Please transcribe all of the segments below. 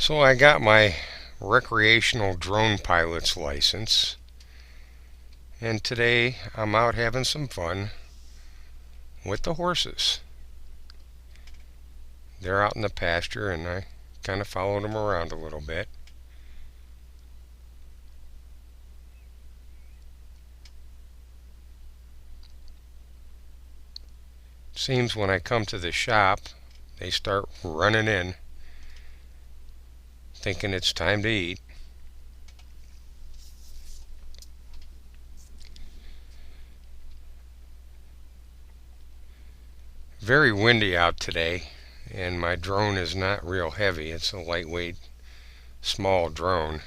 So I got my recreational drone pilot's license, and today I'm out having some fun with the horses. They're out in the pasture, and I kind of followed them around a little bit. Seems when I come to the shop, they start running in, thinking it's time to eat. Very windy out today, and my drone is not real heavy. It's a lightweight, small drone.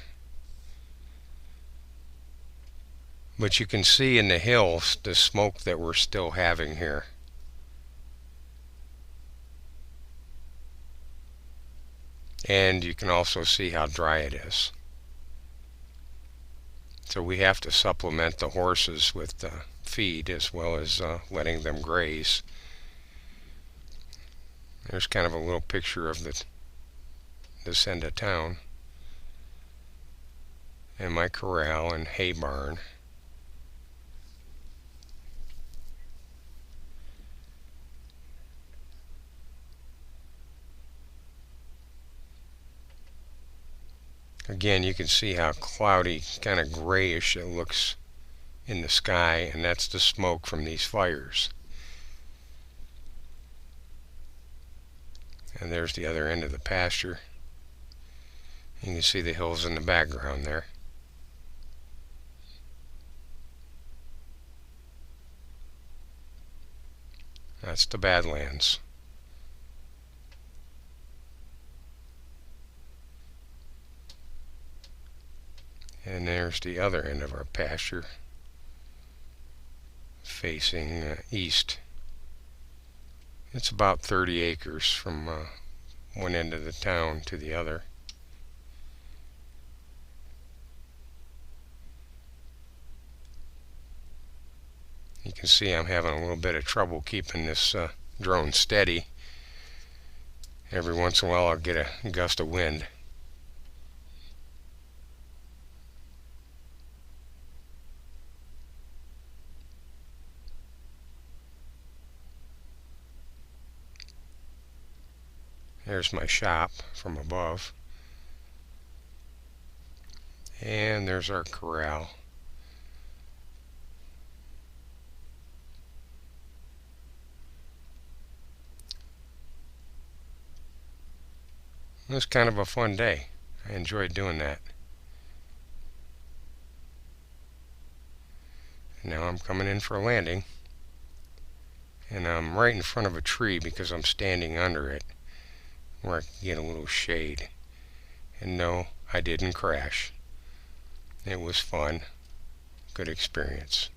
But you can see in the hills the smoke that we're still having here. And you can also see how dry it is. So we have to supplement the horses with feed as well as letting them graze. There's kind of a little picture of this end of town and my corral and hay barn. Again, you can see how cloudy, kind of grayish it looks in the sky, and that's the smoke from these fires. And there's the other end of the pasture. You can see the hills in the background there. That's the Badlands. And there's the other end of our pasture facing east. It's about 30 acres from one end of the town to the other. You can see I'm having a little bit of trouble keeping this drone steady. Every once in a while I'll get a gust of wind. There's my shop from above. And there's our corral. It was kind of a fun day. I enjoyed doing that. Now I'm coming in for a landing. And I'm right in front of a tree because I'm standing under it, where I can get a little shade. And no, I didn't crash. It was fun. Good experience.